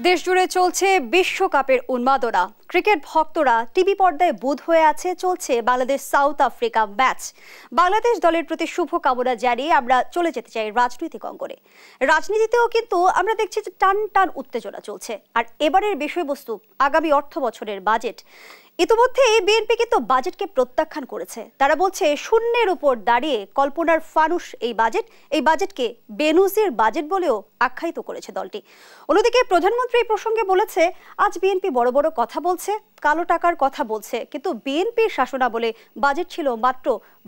দেশ জুড়ে চলছে বিশ্বকাপের উন্মাদনা। ক্রিকেট ভক্তরা টিভি পর্দায় বুঁদ হয়ে আছে। চলছে Bangladesh south Africa match. Bangladesh দলের প্রতি শুভ কামনা জানিয়ে আমরা চলে যেতে চাই রাজনৈতিক অঙ্গনে। রাজনীতিতেও কিন্তু আমরা দেখছি যে টান টান উত্তেজনা চলছে। আর এবারের বিষয়বস্তু আগামী অর্থ বছরের বাজেট। ইতিমধ্যে বিএনপি কিন্তু বাজেটকে প্রত্যাখ্যান করেছে। তারা বলছে শূন্যের উপর দাঁড়িয়ে কল্পনার ফানুস এই বাজেটকে বেনজির বাজেট বলেও আখ্যায়িত করেছে দলটি। অন্যদিকে প্রধানমন্ত্রী এই প্রসঙ্গে বলেছে, আজ বিএনপি বড় বড় কথা বলছে, কালো টাকার কথা বলছে, কিন্তু বিএনপির শাসনামলে বাজেট ছিল মাত্র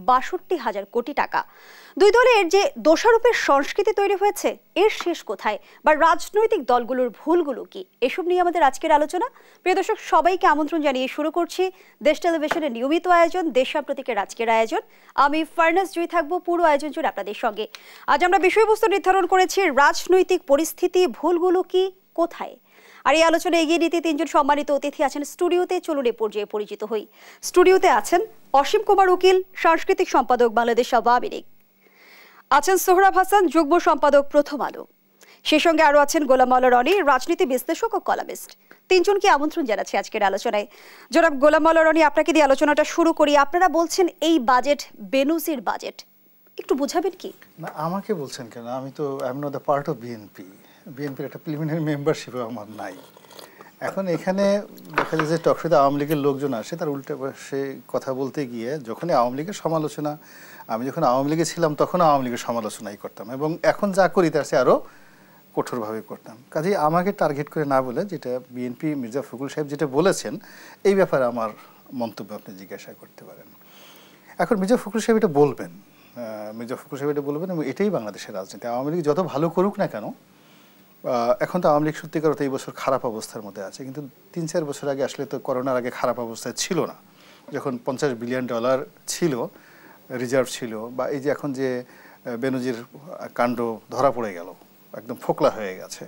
৬২,০০০ কোটি টাকা। দুই দলের যে দোষারোপের সংস্কৃতি তৈরি হয়েছে, এর শেষ কোথায় বা রাজনৈতিক দলগুলোর ভুলগুলো কি, এসব নিয়ে আমাদের আজকের আলোচনা। প্রিয় দর্শক, সবাইকে আমন্ত্রণ জানিয়ে শুরু করছি দেশ টেলিভিশনের নিয়মিত আয়োজন দেশ সাম্প্রতিকের আজকের আয়োজন। আমি ফারনাস জুই থাকবো পুরো আয়োজন জুড়ে আপনাদের সঙ্গে। আজ আমরা বিষয়বস্তু নির্ধারণ করেছি রাজনৈতিক পরিস্থিতি, ভুলগুলো কি, কোথায়। আর এই আলোচনা এগিয়ে নিতে তিনজন সম্মানিত অতিথি আছেন স্টুডিওতে। চলুন এ পর্যায়ে পরিচিত হই। স্টুডিওতে আছেন অসীম কুমার উকিল, সাংস্কৃতিক সম্পাদক বাংলাদেশ আওয়ামী লীগ। আছেন সোহরাব হাসান, যুগ্ম সম্পাদক প্রথম আলো। সেই সঙ্গে আরো আছেন গোলাম মাওলা রনি, রাজনীতি বিশ্লেষক ও কলামিস্ট। তিনজনকে আমন্ত্রণ জানাচ্ছি আজকের আলোচনায়। জনাব গোলাম মাওলা রনি, আপনাকে দিয়ে আলোচনাটা শুরু করি। আপনারা বলছেন এই বাজেট বেনজির বাজেট, একটু বুঝাবেন কি? না, আমাকে বলছেন কেন? আমি তো I am not the part of BNP. বিএনপির একটা প্রিলিমিনারি মেম্বারশিপও আমার নাই। এখন এখানে দেখা যায় যে টকশোতে আওয়ামী লীগের লোকজন আসে, তার উল্টে সে কথা বলতে গিয়ে যখনই আওয়ামী লীগের সমালোচনা, আমি যখন আওয়ামী লীগে ছিলাম তখন আওয়ামী লীগের সমালোচনাই করতাম এবং এখন যা করি তার সে আরও কঠোরভাবে করতাম। কাজেই আমাকে টার্গেট করে না বলে যেটা বিএনপি মির্জা ফখরুল সাহেব যেটা বলেছেন এই ব্যাপারে আমার মন্তব্য আপনি জিজ্ঞাসা করতে পারেন। এখন মির্জা ফখরুল সাহেব এটা বলবেন, এবং এটাই বাংলাদেশের রাজনীতি। আওয়ামী লীগ যত ভালো করুক না কেন, এখন তো আওয়ামী লীগ সত্যিকার অর্থে এই বছর খারাপ অবস্থার মধ্যে আছে, কিন্তু ৩-৪ বছর আগে আসলে তো করোনার আগে খারাপ অবস্থায় ছিল না, যখন $50 বিলিয়ন ছিল রিজার্ভ ছিল, বা এই যে এখন যে বেনজির কাণ্ড ধরা পড়ে গেল, একদম ফোকলা হয়ে গেছে,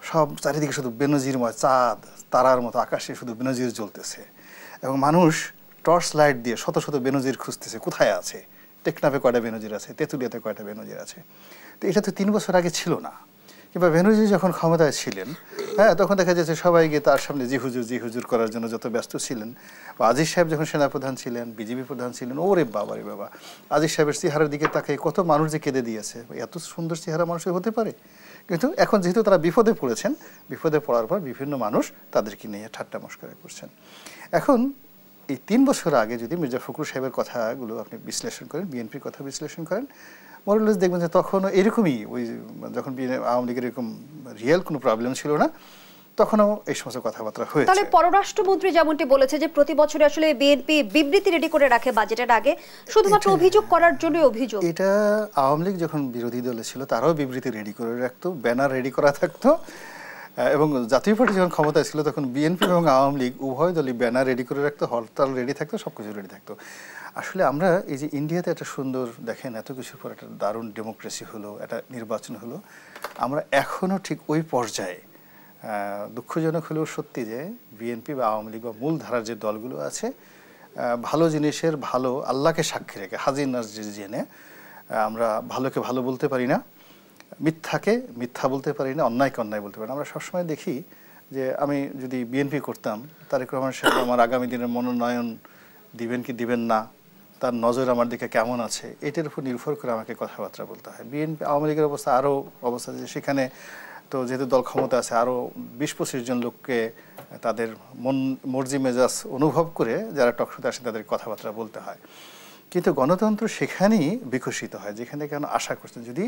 সব চারিদিকে শুধু বেনজিরময়, চাঁদ তারার মতো আকাশে শুধু বেনজির জ্বলতেছে এবং মানুষ টর্চ লাইট দিয়ে শত শত বেনজির খুঁজতেছে কোথায় আছে, টেকনাফে কয়টা বেনজির আছে, তেঁতুলিয়াতে কয়টা বেনজির আছে। তো এটা তো 3 বছর আগে ছিল না। কিংবা বেনজির যখন ক্ষমতায় ছিলেন, তখন দেখা যাচ্ছে সবাই গিয়ে তার সামনে জি হুজুর করার জন্য যত ব্যস্ত ছিলেন। বা আজিজ সাহেব যখন সেনাপ্রধান ছিলেন, বিজিবি প্রধান ছিলেন, ওরে বাবা রে বাবা, আজিজ সাহেবের চেহারার দিকে তাকে কত মানুষ যে কেঁদে দিয়েছে। এত সুন্দর চেহারা মানুষের হতে পারে? কিন্তু এখন যেহেতু তারা বিপদে পড়েছেন, বিপদে পড়ার পর বিভিন্ন মানুষ তাদেরকে নিয়ে ঠাট্টা মশকরা করছেন। এখন এই 3 বছর আগে যদি মির্জা ফখরুল সাহেবের কথাগুলো আপনি বিশ্লেষণ করেন, বিএনপির কথা বিশ্লেষণ করেন, মোরালেস দেখবেন যে তখনও এরকমই, ওই যখন আওয়ামী লীগের এরকম রিয়েল কোনো প্রবলেম ছিল না, তখনও এই সমস্ত কথাবার্তা হয়েছে। তাহলে পররাষ্ট্রমন্ত্রী যেমনটি বলেছে যে প্রতি বছর আসলে বিএনপি বিবৃতি রেডি করে রাখে বাজেটের আগে, শুধুমাত্র অভিযোগ করার জন্য অভিযোগ। এটা আওয়ামী লীগ যখন বিরোধী দলে ছিল তারাও বিবৃতি রেডি করে রাখতো, ব্যানার রেডি করা থাকতো, এবং জাতীয় পার্টি যখন ক্ষমতায় ছিল তখন বিএনপি এবং আওয়ামী লীগ উভয় দলই ব্যানার রেডি করে রাখতো, হরতাল রেডি থাকতো, সব কিছু রেডি থাকতো। আসলে আমরা এই যে ইন্ডিয়াতে একটা সুন্দর, দেখেন এত কিছুর পর একটা দারুণ ডেমোক্রেসি হলো, একটা নির্বাচন হলো, আমরা এখনও ঠিক ওই পর্যায়ে, দুঃখজনক হলেও সত্যি যে বিএনপি বা আওয়ামী লীগ বা মূল ধারার যে দলগুলো আছে, ভালো জিনিসের ভালো আল্লাহকে সাক্ষী রেখে হাজির নাজির জেনে আমরা ভালোকে ভালো বলতে পারি না, মিথ্যাকে মিথ্যা বলতে পারি না, অন্যায়কে অন্যায় বলতে পারি না। আমরা সবসময় দেখি যে আমি যদি বিএনপি করতাম, তারেক রহমান সাহেব আমার আগামী দিনের মনোনয়ন দিবেন কি দিবেন না, তার নজর আমার দিকে কেমন আছে, এটার উপর নির্ভর করে আমাকে কথাবার্তা বলতে হয়। বিএনপি আওয়ামী লীগের অবস্থা আরও অবস্থা যে সেখানে তো যেহেতু দল ক্ষমতা আছে, আরও 20-25 জন লোককে তাদের মর্জি মেজাজ অনুভব করে যারা টকশোতে আসে তাদের কথাবার্তা বলতে হয়। কিন্তু গণতন্ত্র সেখানেই বিকশিত হয় যেখানে কেন আশা করছেন যদি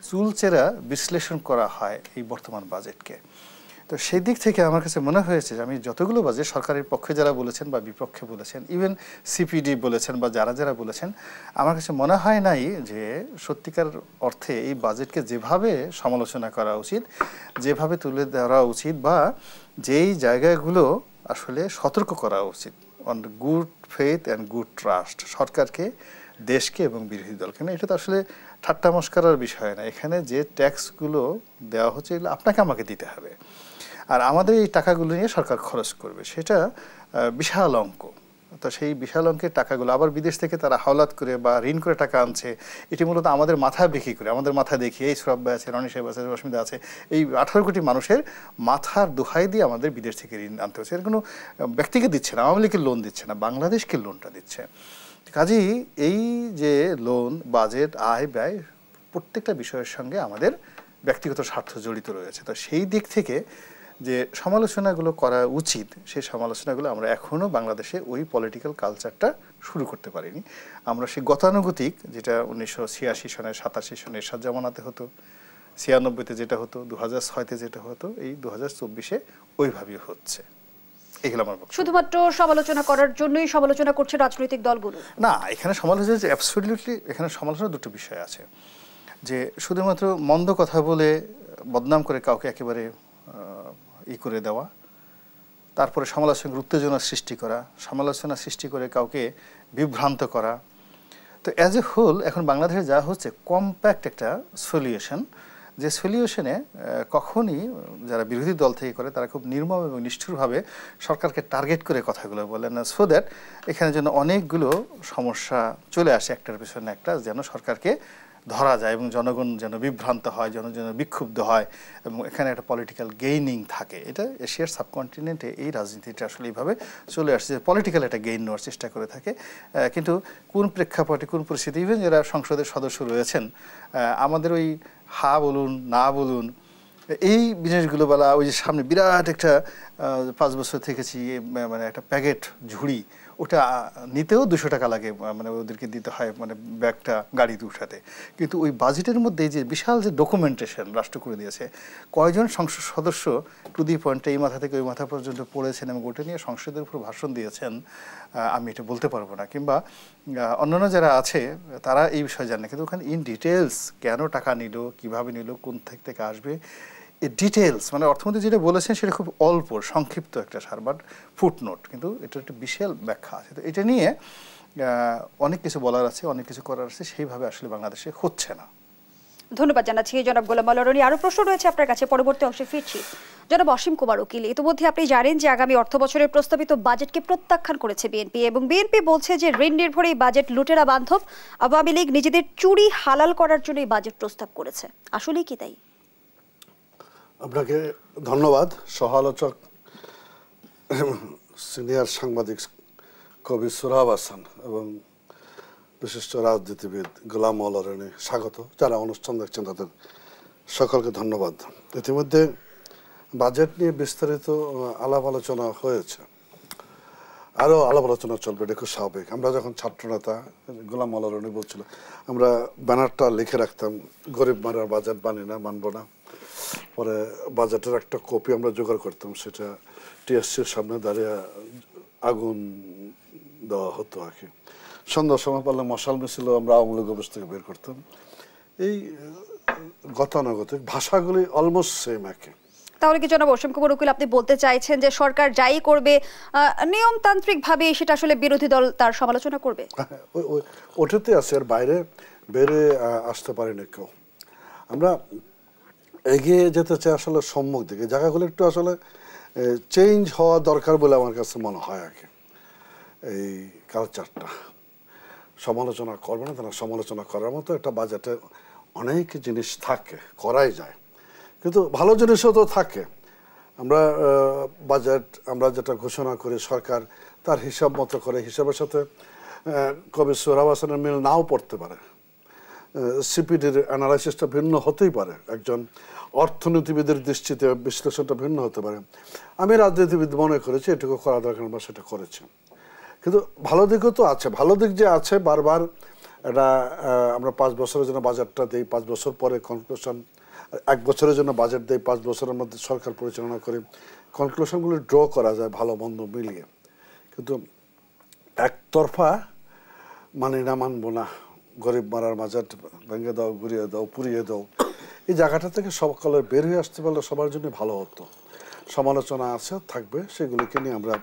চুলচেরা বিশ্লেষণ করা হয় এই বর্তমান বাজেটকে। তো সেই দিক থেকে আমার কাছে মনে হয়েছে যে আমি যতগুলো বাজেট সরকারের পক্ষে যারা বলেছেন বা বিপক্ষে বলেছেন, ইভেন সিপিডি বলেছেন বা যারা বলেছেন, আমার কাছে মনে হয় নাই যে সত্যিকার অর্থে এই বাজেটকে যেভাবে সমালোচনা করা উচিত, যেভাবে তুলে ধরা উচিত, বা যেই জায়গাগুলো আসলে সতর্ক করা উচিত on good faith and good trust, সরকারকে, দেশকে এবং বিরোধী দলকে। না, এটা তো আসলে ঠাট্টা মশকরার বিষয় না। এখানে যে ট্যাক্সগুলো দেওয়া হচ্ছে এগুলো আপনাকে আমাকে দিতে হবে, আর আমাদের এই টাকাগুলো নিয়ে সরকার খরচ করবে, সেটা বিশাল অঙ্ক। তো সেই বিশাল অঙ্কের টাকাগুলো আবার বিদেশ থেকে তারা হাওলাত করে বা ঋণ করে টাকা আনছে, এটি মূলত আমাদের মাথা বিক্রি করে, আমাদের মাথা দেখিয়ে এই শ্রব্বা আছে, রনি সাহেব আছে, রশ্মিদা আছে, এই 18 কোটি মানুষের মাথার দোহাই দিয়ে আমাদের বিদেশ থেকে ঋণ আনতে হচ্ছে। এর কোনো ব্যক্তিকে দিচ্ছে না, আওয়ামী লীগের লোন দিচ্ছে না, বাংলাদেশকে লোনটা দিচ্ছে। কাজেই এই যে লোন, বাজেট, আয় ব্যয় প্রত্যেকটা বিষয়ের সঙ্গে আমাদের ব্যক্তিগত স্বার্থ জড়িত রয়েছে। তো সেই দিক থেকে যে সমালোচনাগুলো করা উচিত, সেই সমালোচনাগুলো আমরা এখনও বাংলাদেশে ওই পলিটিক্যাল কালচারটা শুরু করতে পারিনি। আমরা সেই গতানুগতিক, যেটা 1986 সনে, 87 সনে এরশাদ জামানাতে হতো, 96-তে যেটা হতো, 2006-তে যেটা হতো, এই 2024-এ ওইভাবেই হচ্ছে। এগুলো আমার বক্তব্য। শুধুমাত্র সমালোচনা করার জন্যই সমালোচনা করছে রাজনৈতিক দলগুলো না, এখানে সমালোচনা যে অ্যাবসলিউটলি, এখানে সমালোচনা দুটো বিষয় আছে। যে শুধুমাত্র মন্দ কথা বলে বদনাম করে কাউকে একেবারে করে দেওয়া, তারপরে সমালোচনার উত্তেজনা সৃষ্টি করা, সমালোচনা সৃষ্টি করে কাউকে বিভ্রান্ত করা। তো অ্যাজ এ হোল এখন বাংলাদেশে যা হচ্ছে কম্প্যাক্ট একটা সলিউশন, যে সলিউশনে কখনই যারা বিরোধী দল থেকে করে তারা খুব নির্মম এবং নিষ্ঠুরভাবে সরকারকে টার্গেট করে কথাগুলো বলেন, সো দ্যাট এখানে যেন অনেকগুলো সমস্যা চলে আসে একটার পিছনে একটা, যেন সরকারকে ধরা যায় এবং জনগণ যেন বিভ্রান্ত হয়, যেন বিক্ষুব্ধ হয় এবং এখানে একটা পলিটিক্যাল গেইনিং থাকে। এটা এশিয়ার সাবকন্টিনেন্টে এই রাজনীতিটা আসলে এইভাবে চলে আসছে, যে পলিটিক্যাল একটা গেইন নেওয়ার চেষ্টা করে থাকে। কিন্তু কোন প্রেক্ষাপটে, কোন পরিস্থিতি, ইভেন যারা সংসদের সদস্য রয়েছেন, আমাদের ওই হা বলুন না বলুন এই জিনিসগুলো বলা, ওই যে সামনে বিরাট একটা 5 বছর থেকেছি মানে একটা প্যাকেট ঝুড়ি, ওটা নিতেও 200 টাকা লাগে, মানে ওদেরকে দিতে হয়, মানে ব্যাগটা গাড়িতে উঠাতে। কিন্তু ওই বাজেটের মধ্যে যে বিশাল যে ডকুমেন্টেশন রাষ্ট্র করে দিয়েছে, কয়জন সংসদ সদস্য টু দি পয়েন্টে এই মাথা থেকে ওই মাথা পর্যন্ত পড়েছেন এবং ওটা নিয়ে সংসদের উপর ভাষণ দিয়েছেন, আমি এটা বলতে পারবো না। কিংবা অন্যান্য যারা আছে তারা এই বিষয়ে জানে, কিন্তু ওখানে ইন ডিটেলস কেন টাকা নিল, কিভাবে নিল, কোন থেকে আসবে, এই ডিটেলস, মানে অর্থমন্ত্রী যেটা বলেছেন সেটা খুব অল্প সংক্ষিপ্ত একটা সার, বাট ফুটনোট, কিন্তু এটা একটা বিশাল ব্যাখ্যা আছে। তো এটা নিয়ে অনেক কিছু বলার আছে, অনেক কিছু করার আছে, সেইভাবে আসলে বাংলাদেশে হচ্ছে না। ধন্যবাদ জানাচ্ছি জনাব গোলাম মাওলা রনি। আরো প্রশ্ন রয়েছে আপনার কাছে, পরবর্তী অংশে ফিরছি। জনাব অসীম কুমার উকিল, ইতিমধ্যে আপনি জানেন যে আগামী অর্থ বছরের প্রস্তাবিত বাজেটকে প্রত্যাখ্যান করেছে বিএনপি, এবং বিএনপি বলছে যে ঋণ নির্ভর এই বাজেট লুটেরা বান্ধব, আওয়ামী লীগ নিজেদের চুরি হালাল করার জন্য এই বাজেট প্রস্তাব করেছে। আসলেই কি তাই? আপনাকে ধন্যবাদ। সহ-আলোচক সিনিয়র সাংবাদিক কবি সোহরাব হাসান এবং বিশিষ্ট রাজনীতিবিদ গোলাম মাওলা রনি স্বাগত, যারা অনুষ্ঠান দেখছেন তাদের সকলকে ধন্যবাদ। ইতিমধ্যে বাজেট নিয়ে বিস্তারিত আলাপ আলোচনা হয়েছে, আরও আলাপ আলোচনা চলবে, এটা খুব স্বাভাবিক। আমরা যখন ছাত্রনেতা, গোলাম মাওলা রনি বলছিল, আমরা ব্যানারটা লিখে রাখতাম, গরিব মারার বাজেট মানবো না। পরে বাজেটের একটা কপি আমরা জোগাড় করতাম, সেটা টিএসসির সামনে দাঁড়িয়ে আগুন দেওয়া হতো আর কি। সন্ধ্যার সময় পারলে মশাল মিছিল আমরা আওয়ামী লীগ অফিস থেকে বের করতাম। এই গতানুগতিক ভাষাগুলি অলমোস্ট সেম একই। তাহলে কি জনাব অসীম কুমার উকিল আপনি বলতে চাইছেন যে সরকার যাই করবে নিয়মতান্ত্রিক ভাবে সেটা আসলে বিরোধী দল তার সমালোচনা করবে? ওটাতে আছে, আর বাইরে বেরে আসতে পারেনি কেউ। আমরা এগিয়ে যেতে চাই আসলে সম্মুখ দিকে, জায়গাগুলো একটু আসলে চেঞ্জ হওয়া দরকার বলে আমার কাছে মনে হয় আর কি। এই কালচারটা সমালোচনা করবে না, তারা সমালোচনা করার মতো একটা বাজেটে অনেক জিনিস থাকে, করাই যায়, কিন্তু ভালো জিনিসও তো থাকে। আমরা বাজেট আমরা যেটা ঘোষণা করি, সরকার তার হিসাব মতো করে, হিসাবের সাথে কবি সোহরাব হাসানের মিল নাও পড়তে পারে, সিপিডির অ্যানালাইসিসটা ভিন্ন হতেই পারে, একজন অর্থনীতিবিদের দৃষ্টিতে বিশ্লেষণটা ভিন্ন হতে পারে। আমি রাজনীতিবিদ মনে করেছি এটুকু করা দরকার, আমরা সেটা করেছি। কিন্তু ভালো দিকও তো আছে, ভালো দিক যে আছে, বারবার এটা আমরা 5 বছরের জন্য বাজেটটা দিই, 5 বছর পরে কনক্লুশন, 1 বছরের জন্য বাজেট দেই, 5 বছরের মধ্যে সরকার পরিচালনা করে কনক্লুশনগুলো ড্র করা যায় ভালো মন্দ মিলিয়ে। কিন্তু একতরফা মানি না, মানবো না, গরিব মারার বাজেট ভেঙে দাও, ঘুরিয়ে দাও, পুড়িয়ে দাও, এই জায়গাটা থেকে সকলের বের হয়ে আসতে পারলে সবার জন্য ভালো হতো। সমালোচনা আছে, থাকবে, সেগুলিকে নিয়ে আমরা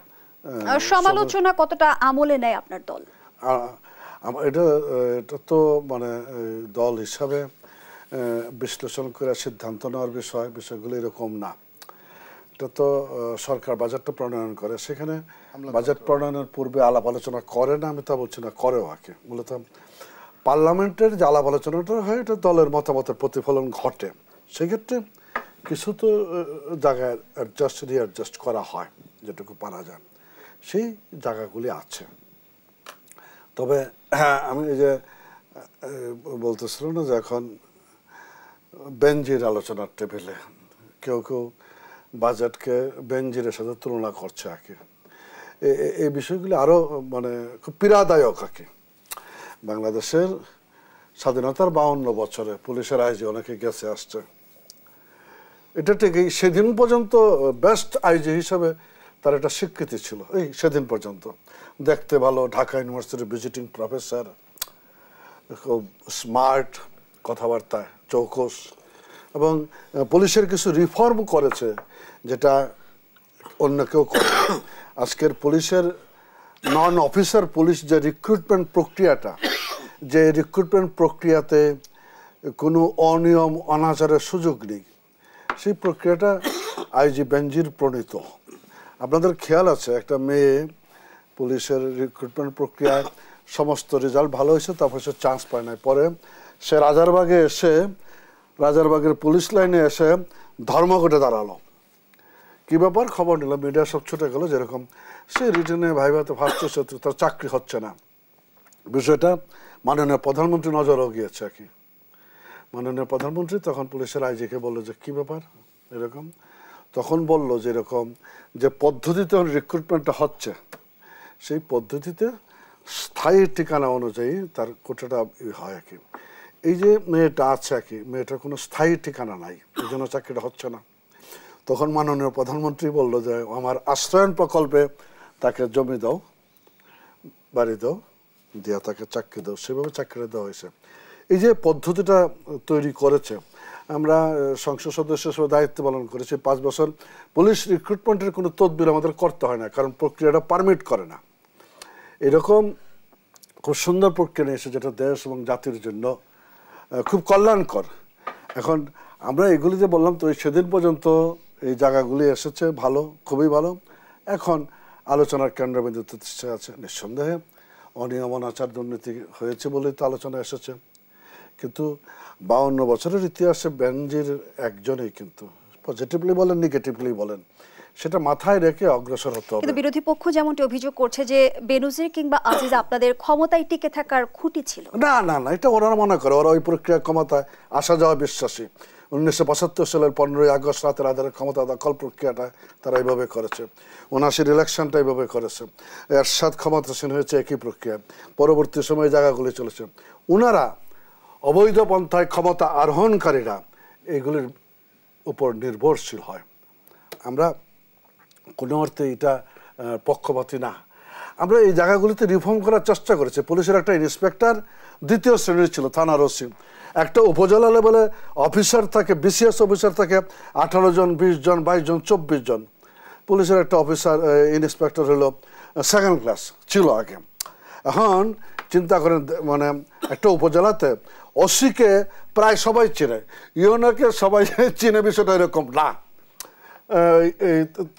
সমালোচনা কতটা আমলে নেয় আপনার দল? এটা তো মানে দল হিসাবে বিশ্লেষণ করে সিদ্ধান্ত নেওয়ার বিষয়গুলো এরকম না। একটা তো সরকার বাজেটটা প্রণয়ন করে, সেখানে বাজেট প্রণয়নের পূর্বে আলাপ আলোচনা করে না, আমি তা বলছি না, করেও আগে। মূলত পার্লামেন্টের যে আলাপ আলোচনাটা হয় এটা দলের মতামতের প্রতিফলন ঘটে, সেক্ষেত্রে কিছু তো জায়গায় রিঅ্যাডজাস্ট করা হয় যেটুকু পারা যায়, সেই জায়গাগুলি আছে। তবে হ্যাঁ, আমি এই যে বলতেছিলাম না যে এখন বেনজির আলোচনার টেবিলে কেউ কেউ বাজেটকে বেনজিরের সাথে তুলনা করছে আর কি, এই বিষয়গুলি আরও মানে খুব পীড়াদায়ক আর কি। বাংলাদেশের স্বাধীনতার 52 বছরে পুলিশের আইজি অনেকে গেছে আসছে, এটা ঠিকই সেদিন পর্যন্ত বেস্ট আইজি হিসাবে তার একটা স্বীকৃতি ছিল, এই সেদিন পর্যন্ত দেখতে ভালো, ঢাকা ইউনিভার্সিটির ভিজিটিং প্রফেসর, খুব স্মার্ট কথাবার্তায়, চৌকস, এবং পুলিশের কিছু রিফর্ম করেছে যেটা অন্য কেউ করে। আজকের পুলিশের নন অফিসার পুলিশ যে রিক্রুটমেন্ট প্রক্রিয়াটা, যে রিক্রুটমেন্ট প্রক্রিয়াতে কোনো অনিয়ম অনাচারের সুযোগ নেই, সেই প্রক্রিয়াটা আইজি বেনজির প্রণীত। আপনাদের খেয়াল আছে একটা মেয়ে পুলিশের রিক্রুটমেন্ট প্রক্রিয়ায় সমস্ত রেজাল্ট ভালো হয়েছে, তারপর সে চান্স পায় না, পরে সে রাজারবাগে এসে রাজারবাগের পুলিশ লাইনে এসে ধর্মঘটে দাঁড়ালো। কী ব্যাপার, খবর নিল, মিডিয়া সব ছুটে গেল, যেরকম সে রিটেনে ভাইভাতে ফার্স্ট হচ্ছে, তার চাকরি হচ্ছে না। বিষয়টা মাননীয় প্রধানমন্ত্রী নজরও গিয়েছে আর কি। মাননীয় প্রধানমন্ত্রী তখন পুলিশের আইজিকে বললো যে কী ব্যাপার এরকম, তখন বলল যে এরকম যে পদ্ধতিতে রিক্রুটমেন্টটা হচ্ছে, সেই পদ্ধতিতে স্থায়ী ঠিকানা অনুযায়ী তার কোটাটা হয় আর কি। এই যে মেয়েটা আছে আর কি, মেয়েটার কোনো স্থায়ী ঠিকানা নাই, এই জন্য চাকরিটা হচ্ছে না। তখন মাননীয় প্রধানমন্ত্রী বলল যে আমার আশ্রয়ন প্রকল্পে তাকে জমি দাও, বাড়ি দাও, দিয়া তাকে চাকরি দাও, সেভাবে চাকরিটা দেওয়া হয়েছে। এই যে পদ্ধতিটা তৈরি করেছে, আমরা সংসদ সদস্য হিসেবে দায়িত্ব পালন করেছি 5 বছর। পুলিশ রিক্রুটমেন্টের কোনো তদবির আমাদের করতে হয় না, কারণ প্রক্রিয়াটা পারমিট করে না। এরকম খুব সুন্দর প্রক্রিয়া নিয়ে এসে যেটা দেশ এবং জাতির জন্য খুব কল্যাণকর। এখন আমরা এগুলি যে বললাম, তো সেদিন পর্যন্ত এই জায়গাগুলি এসেছে ভালো, খুবই ভালো। এখন আলোচনার কেন্দ্রবিন্দুতে আছে নিঃসন্দেহে অনিয়ম অনাচার দুর্নীতি হয়েছে বলেই তো আলোচনা এসেছে। কিন্তু 52 বছরের ইতিহাসে বেনজির একজনেই, কিন্তু পজিটিভলি বলেন নেগেটিভলি বলেন, সেটা মাথায় রেখে অগ্রসর হতে হবে। কিন্তু বিরোধী পক্ষ যেমনটি অভিযোগ করছে যে বেনজির কিংবা আজিজ আপনাদের ক্ষমতায় টিকে থাকার খুঁটি ছিল। না না না, এটা ওরা মনে করে, ওরা ওই প্রক্রিয়া ক্ষমতায় আসা যাওয়া বিশ্বাসী। 1975 সালের 15ই আগস্ট রাতের আধারে ক্ষমতা দখল প্রক্রিয়াটা তারা এইভাবে করেছে, 79 ইলেকশনটা এইভাবে করেছে, এরশাদ ক্ষমতাসীন হয়েছে একই প্রক্রিয়া, পরবর্তী সময়ে জায়গাগুলি চলেছে। ওনারা অবৈধ পন্থায় ক্ষমতা আরোহণকারীরা এইগুলির উপর নির্ভরশীল হয়। আমরা কোনো অর্থে এটা পক্ষপাতী না। আমরা এই জায়গাগুলিতে রিফর্ম করার চেষ্টা করেছি। পুলিশের একটা ইন্সপেক্টর 2য় শ্রেণীর ছিল, থানার ওসি। একটা উপজেলা লেভেলে অফিসার থাকে, বিসিএস অফিসার থাকে 18 জন, 20 জন, 22 জন, 24 জন। পুলিশের একটা অফিসার ইন্সপেক্টর হলো 2nd ক্লাস ছিল আগে। এখন চিন্তা করেন, মানে একটা উপজেলাতে ওসিকে প্রায় সবাই চেনে, ইউনোকে সবাই চিনে, বিষয়টা এরকম না। এই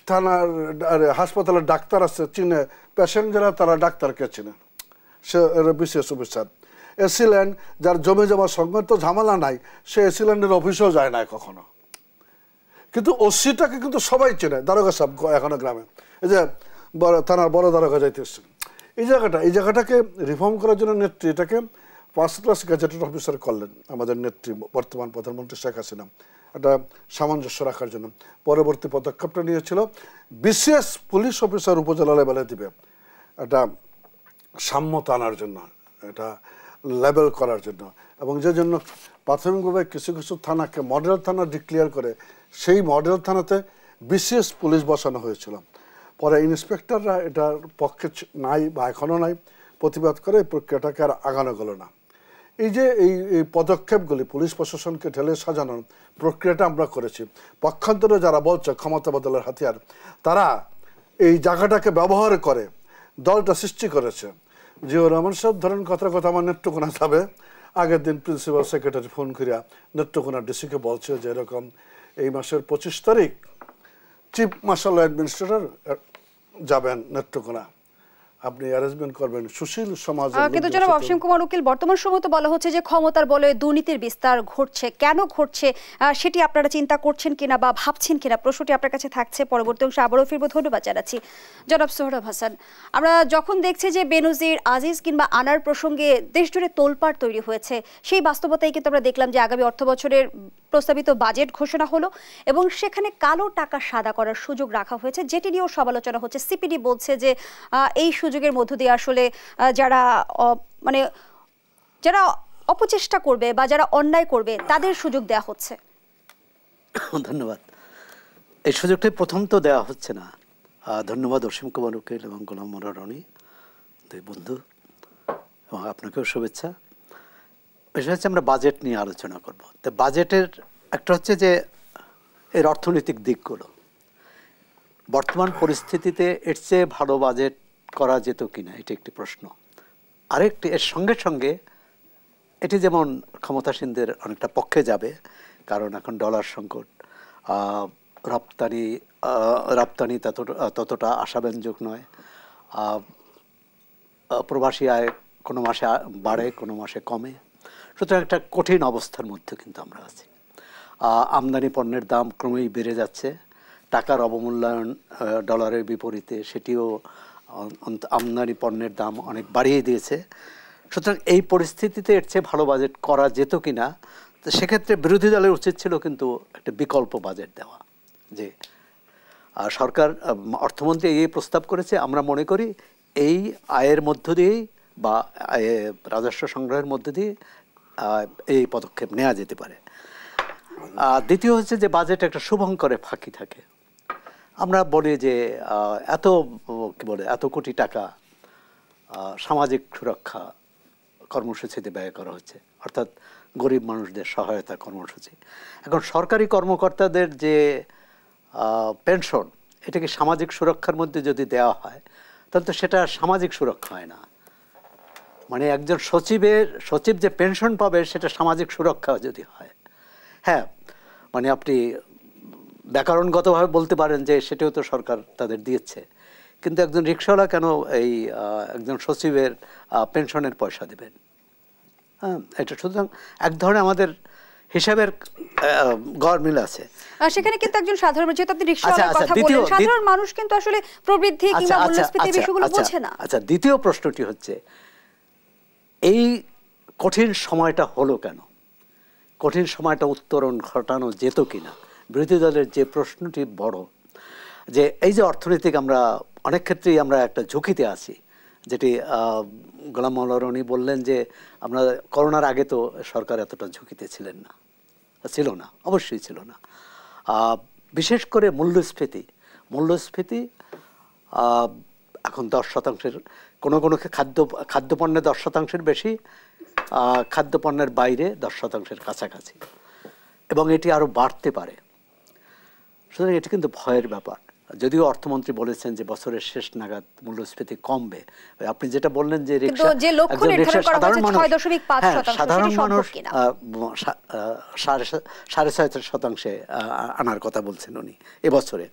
থানার হাসপাতালের ডাক্তার আছে চিনে, পেশেন্ট যারা তারা ডাক্তারকে চিনে, সে বিশেষ অফিসার। এসিল্যান্ড যার জমি জমা সঙ্গে তো ঝামেলা নাই, সে এসিল্যান্ডের অফিসেও যায় না কখনো, কিন্তু ওসিটাকে কিন্তু সবাই চেনে। দারোগা সাহেব এখনো গ্রামে, এই যে থানার বড় দারোগা যাইতেছে, এই জায়গাটাকে রিফর্ম করার জন্য নেত্রী এটাকে 1st ক্লাস গ্যাজেটেড অফিসার করলেন আমাদের নেত্রী বর্তমান প্রধানমন্ত্রী শেখ হাসিনা, একটা সামঞ্জস্য রাখার জন্য। পরবর্তী পদক্ষেপটা নিয়েছিল বিশেষ পুলিশ অফিসার উপজেলা লেভেলে দিবে, একটা সাম্যতা আনার জন্য, এটা লেবেল করার জন্য, এবং যে জন্য প্রাথমিকভাবে কিছু কিছু থানাকে মডেল থানা ডিক্লেয়ার করে সেই মডেল থানাতে বিশেষ পুলিশ বসানো হয়েছিল। পরে ইন্সপেক্টররা এটার পক্ষে নাই বা এখনও নাই, প্রতিবাদ করে এই প্রক্রিয়াটাকে আর আগানো গেল না। এই যে এই পদক্ষেপগুলি পুলিশ প্রশাসনকে ঢেলে সাজানোর প্রক্রিয়াটা আমরা করেছি। পক্ষান্তরে যারা বলছে ক্ষমতা বদলের হাতিয়ার, তারা এই জায়গাটাকে ব্যবহার করে দলটা সৃষ্টি করেছে। জিয়াউর রহমান সাহেব ধরেন কথার কথা আমার নেত্রকোনা যাবে, আগের দিন প্রিন্সিপাল সেক্রেটারি ফোন করিয়া নেত্রকোনা ডিসিকে বলছে যে এরকম এই মাসের 25 তারিখ চিফ মার্শাল অ্যাডমিনিস্ট্রেটর যাবেন নেত্রকোনা, আপনি অ্যারেঞ্জমেন্ট করবেন সুশীল সমাজ। কিন্তু জনাব অসীম কুমার উকিল, বর্তমান সময় তো বলা হচ্ছে যে ক্ষমতার বলে দুর্নীতির বিস্তার ঘটছে, কেন ঘটছে সেটি আপনারা চিন্তা করছেন কিনা বা ভাবছেন কিনা, প্রশ্নটি আপনার কাছে থাকছে। পরবর্তী অংশে আবারও ফিরবো, ধন্যবাদ জানাচ্ছি। জনাব সোহরাব হাসান, আমরা যখন দেখছি যে বেনজির আজিজ কিংবা আনার প্রসঙ্গে দেশজুড়ে তোলপাড় তৈরি হয়েছে, সেই বাস্তবতাই কিন্তু আমরা দেখলাম যে আগামী অর্থ বছরের প্রস্তাবিত বাজেট ঘোষণা হলো এবং সেখানে কালো টাকা সাদা করার সুযোগ রাখা হয়েছে, যেটি নিয়েও সমালোচনা হচ্ছে। সিপিডি বলছে যে এই সুযোগের মধ্য দিয়ে আসলে যারা অপচেষ্টা করবে বা যারা অন্যায় করবে তাদের সুযোগ দেওয়া হচ্ছে। ধন্যবাদ। এই সুযোগটাই প্রথম তো দেওয়া হচ্ছে না। ধন্যবাদ অসীম কুমার উকিল এবং গোলাম মোল্লা রনি, দুই বন্ধু, এবং আপনাকেও শুভেচ্ছা। বিষয় হচ্ছে আমরা বাজেট নিয়ে আলোচনা করব। তো বাজেটের একটা হচ্ছে যে এর অর্থনৈতিক দিকগুলো, বর্তমান পরিস্থিতিতে এর চেয়ে ভালো বাজেট করা যেত কিনা, এটি একটি প্রশ্ন। আরেকটি এর সঙ্গে সঙ্গে এটি যেমন ক্ষমতাসীনদের অনেকটা পক্ষে যাবে, কারণ এখন ডলার সংকট, রপ্তানি ততটা আশাব্যঞ্জক নয়, প্রবাসী আয় কোনো মাসে বাড়ে কোনো মাসে কমে, সুতরাং একটা কঠিন অবস্থার মধ্যে কিন্তু আমরা আছি। আমদানি পণ্যের দাম ক্রমেই বেড়ে যাচ্ছে, টাকার অবমূল্যায়ন ডলারের বিপরীতে, সেটিও আমদানি পণ্যের দাম অনেক বাড়িয়ে দিয়েছে। সুতরাং এই পরিস্থিতিতে এর চেয়ে ভালো বাজেট করা যেত কিনা, তো সেক্ষেত্রে বিরোধী দলের উচিত ছিল কিন্তু একটা বিকল্প বাজেট দেওয়া। যে সরকার অর্থমন্ত্রী এই প্রস্তাব করেছে, আমরা মনে করি এই আয়ের মধ্য দিয়েই বা রাজস্ব সংগ্রহের মধ্য দিয়ে এই পদক্ষেপ নেওয়া যেতে পারে। দ্বিতীয় হচ্ছে যে বাজেট একটা শুভঙ্করে ফাঁকি থাকে। আমরা বলি যে এত কোটি টাকা সামাজিক সুরক্ষা কর্মসূচিতে ব্যয় করা হচ্ছে, অর্থাৎ গরিব মানুষদের সহায়তা কর্মসূচি। এখন সরকারি কর্মকর্তাদের যে পেনশন, এটাকে সামাজিক সুরক্ষার মধ্যে যদি দেওয়া হয় তাহলে তো সেটা সামাজিক সুরক্ষা হয় না। মানে একজন সচিব যে পেনশন পাবে সেটা সামাজিক সুরক্ষা যদি হয়, হ্যাঁ, মানে আপনি ব্যাকরণগতভাবে বলতে পারেন যে সেটাও তো সরকার তাদের দিয়েছে, কিন্তু একজন রিক্সাওয়ালা কেন এই একজন সচিবের পেনশনের পয়সা দেবেন? হ্যাঁ, এটা সুতরাং এক ধরনের আমাদের হিসাবের গড়মিল আছে। সেখানে কিন্তু একজন সাধারণ, যেহেতু আপনি রিকশাওয়ালার কথা বললেন, সাধারণ মানুষ কিন্তু আসলে প্রবৃদ্ধি কিংবা মূল্যস্ফীতি বিষয়গুলো বোঝে না। আচ্ছা, দ্বিতীয় প্রশ্নটি হচ্ছে এই কঠিন সময়টা হলো কেন? কঠিন সময়টা উত্তরণ ঘটানো যেত কিনা, বিরোধী দলের যে প্রশ্নটি বড়, যে এই যে অর্থনৈতিক আমরা অনেক ক্ষেত্রেই আমরা একটা ঝুঁকিতে আছি, যেটি গোলাম মোল্লা রনি বললেন যে আমরা করোনার আগে তো সরকার এতটা ঝুঁকিতে ছিল না, অবশ্যই ছিল না। বিশেষ করে মূল্যস্ফীতি এখন 10%, কোনো খাদ্যপণ্যে 10%-এর বেশি, খাদ্যপণ্যের বাইরে 10%-এর কাছাকাছি, এবং এটি আরও বাড়তে পারে। সুতরাং এটি কিন্তু ভয়ের ব্যাপার। যদিও অর্থমন্ত্রী বলেছেন যে বছরের শেষ নাগাদ মূল্যস্ফীতি কমবে। আপনি যেটা বললেন যে সাধারণ মানুষ 6.5% আনার কথা বলছেন উনি এবছরে।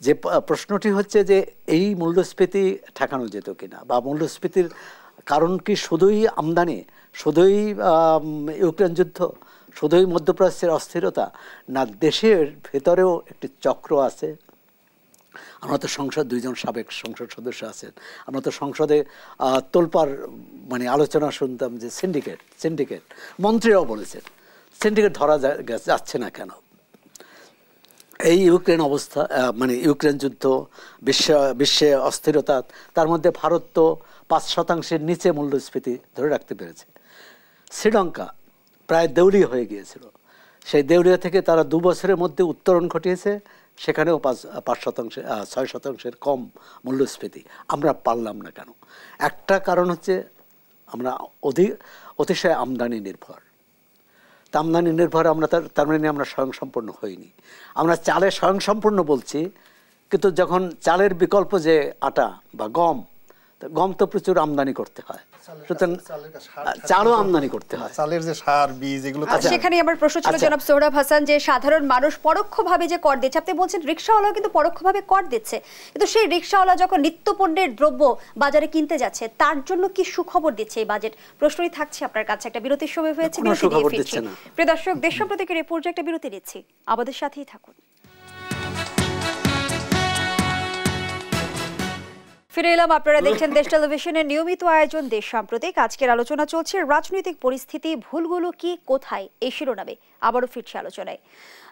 যে প্রশ্নটি হচ্ছে যে এই মূল্যস্ফীতি ঠেকানো যেত কিনা, বা মূল্যস্ফীতির কারণ কি শুধুই আমদানি, শুধুই ইউক্রেন যুদ্ধ, শুধুই মধ্যপ্রাচ্যের অস্থিরতা, না দেশের ভেতরেও একটি চক্র আছে। আমরা তো দুইজন সাবেক সংসদ সদস্য আছেন, আমরা তো সংসদে তোলপাড় মানে আলোচনা শুনতাম যে সিন্ডিকেট, মন্ত্রীরাও বলেছেন সিন্ডিকেট ধরা যাচ্ছে না কেন? এই ইউক্রেন অবস্থা, মানে ইউক্রেন যুদ্ধ, বিশ্বে অস্থিরতা, তার মধ্যে ভারত তো 5%-এর নিচে মূল্যস্ফীতি ধরে রাখতে পেরেছে। শ্রীলঙ্কা প্রায় দেউলিয়া হয়ে গিয়েছিল, সেই দেউলিয়া থেকে তারা 2 বছরের মধ্যে উত্তরণ ঘটিয়েছে, সেখানেও 6%-এর কম মূল্যস্ফীতি। আমরা পারলাম না কেন? একটা কারণ হচ্ছে আমরা অতিশয় আমদানি নির্ভর। আমদানি নির্ভর আমরা তার মানে আমরা স্বয়ংসম্পূর্ণ হইনি। আমরা চালে স্বয়ংসম্পূর্ণ বলছি, কিন্তু যখন চালের বিকল্প যে আটা বা গম, গম তো প্রচুর আমদানি করতে হয়, সুতরাং চালও আমদানি করতে হয়। চালের যে সার বীজ এগুলো সেখানে আমার প্রশ্ন ছিল জনাব সোহরাব হাসান, যে সাধারণ মানুষ পরোক্ষভাবে যে কর দিচ্ছে, আপনি বলছেন রিকশাওয়ালাও কিন্তু পরোক্ষভাবে কর দিচ্ছে, কিন্তু সেই রিকশাওয়ালা যখন নিত্য পণ্যের দ্রব্য বাজারে কিনতে যাচ্ছে তার জন্য কি সুখবর দিচ্ছে এই বাজেট? প্রশ্নই থাকছে আপনার কাছে। একটা বিরতির সময় হয়েছে, প্রিয় দর্শক, দেশ সম্প্রতিকের এই পর্যায়ে একটা বিরতি নিচ্ছি, আমাদের সাথেই থাকুন। ফিরে এলাম, আপনারা দেখছেন দেশ টেলিভিশনের নিয়মিত আয়োজন দেশ সাম্প্রতিক। আজকের আলোচনা চলছে রাজনৈতিক পরিস্থিতি, ভুলগুলো কি কোথায়, এই শিরোনামে আবারও ফিরছে আলোচনায়।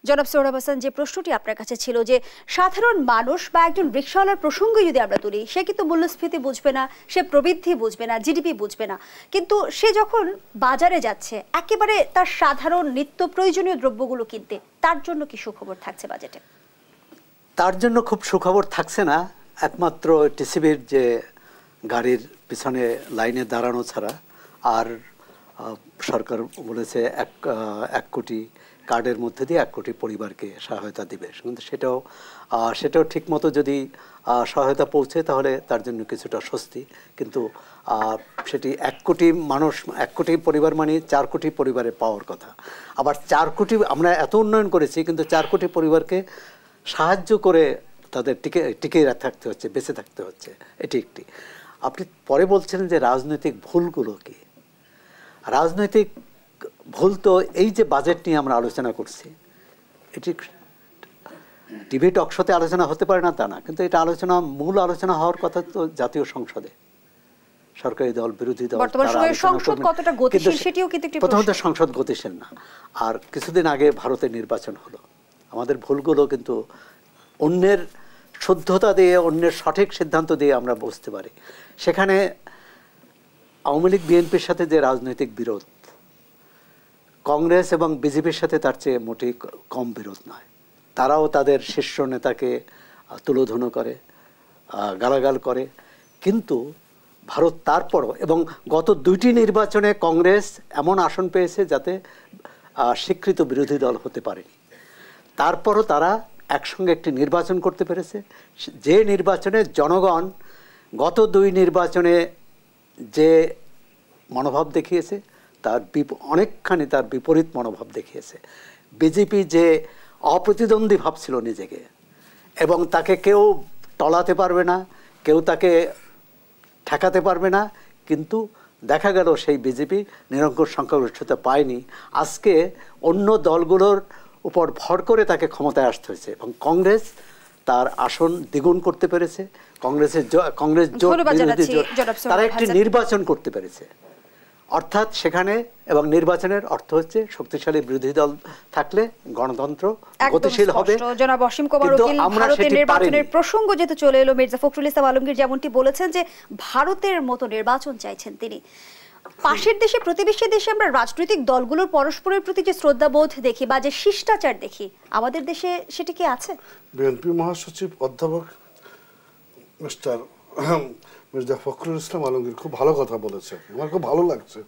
জনাব সোহরাব হাসান, যে প্রশ্নটি আপনার কাছে ছিল যে সাধারণ মানুষ বা একজন রিকশাওয়ালার প্রসঙ্গে যদি আমরা তুলি, সে কিন্তু মূল্যস্ফীতি বুঝবে না, সে প্রবৃদ্ধি বুঝবে না, জিডিপি বুঝবে না, কিন্তু সে যখন বাজারে যাচ্ছে একেবারে তার সাধারণ নিত্য প্রয়োজনীয় দ্রব্যগুলো কিনতে, তার জন্য কি সুখবর থাকছে বাজেটে? তার জন্য খুব সুখবর থাকছে না, একমাত্র টিসিবির যে গাড়ির পিছনে লাইনে দাঁড়ানো ছাড়া। আর সরকার বলেছে 1 কোটি কার্ডের মধ্যে দিয়ে 1 কোটি পরিবারকে সহায়তা দিবে, কিন্তু সেটাও ঠিক মতো যদি সহায়তা পৌঁছে তাহলে তার জন্য কিছুটা স্বস্তি। কিন্তু সেটি 1 কোটি মানুষ, 1 কোটি পরিবার মানে 4 কোটি পরিবারে পাওয়ার কথা। আবার 4 কোটি, আমরা এত উন্নয়ন করেছি কিন্তু 4 কোটি পরিবারকে সাহায্য করে তাদের টিকে থাকতে হচ্ছে, বেঁচে থাকতে হচ্ছে, এটি একটি। আপনি পরে বলছেন যে রাজনৈতিক ভুলগুলো কি? রাজনৈতিক ভুল তো এই যে বাজেট নিয়ে আমরা আলোচনা করছি, এটি টিভি টক শোতে আলোচনা হতে পারে না তা না, কিন্তু এটা মূল আলোচনা হওয়ার কথা তো জাতীয় সংসদে। সরকারি দল, বিরোধী দল, প্রথমত সংসদ গতিশীল না। আর কিছুদিন আগে ভারতের নির্বাচন হলো, আমাদের ভুলগুলো কিন্তু অন্যের শুদ্ধতা দিয়ে, অন্যের সঠিক সিদ্ধান্ত দিয়ে আমরা বুঝতে পারি। সেখানে আওয়ামী লীগ বিএনপির সাথে যে রাজনৈতিক বিরোধ, কংগ্রেস এবং বিজেপির সাথে তার চেয়ে মোটেই কম বিরোধ নয়। তারাও তাদের শীর্ষ নেতাকে তুলোধুনো করে, গালাগাল করে, কিন্তু ভারত তারপরও, এবং গত 2টি নির্বাচনে কংগ্রেস এমন আসন পেয়েছে যাতে স্বীকৃত বিরোধী দল হতে পারেনি, তারপরও তারা একসঙ্গে একটি নির্বাচন করতে পেরেছে। যে নির্বাচনে জনগণ গত 2 নির্বাচনে যে মনোভাব দেখিয়েছে তার অনেকখানি তার বিপরীত মনোভাব দেখিয়েছে। বিজেপি যে অপ্রতিদ্বন্দ্বী ভাবছিল নিজেকে, এবং তাকে কেউ টলাতে পারবে না, কেউ তাকে ঠেকাতে পারবে না, কিন্তু দেখা গেল সেই বিজেপি নিরঙ্কুশ সংখ্যাগরিষ্ঠতা পায়নি। আজকে অন্য দলগুলোর উপর ভর করে তাকে ক্ষমতায় আসতে হয়েছে, এবং কংগ্রেস তার আসন দ্বিগুণ করতে পেরেছে। কংগ্রেস তারা একটি নির্বাচন করতে পেরেছে, অর্থাৎ সেখানে, এবং নির্বাচনের অর্থ হচ্ছে শক্তিশালী বিরোধী দল থাকলে গণতন্ত্র গতিশীল হবে। জনাব অসীম কুমার উকিল, ভারতের নির্বাচনের প্রসঙ্গ যেহেতু চলে এলো, মির্জা ফখরুল ইসলাম আলমগীর যেমনটি বলেছেন যে ভারতের মতো নির্বাচন চাইছেন তিনি। পাশের দেশে, প্রতিবেশী দেশে আমরা রাজনৈতিক দলগুলোর পরস্পরের প্রতি যে শ্রদ্ধাবোধ দেখি বা যে শিষ্টাচার দেখি, আমাদের দেশে সেটি কি আছে? বিএনপি মহাসচিব অধ্যাপক মির্জা ফখরুল ইসলাম আলমগীর খুব ভালো কথা বলেছে, আমার খুব ভালো লাগছে,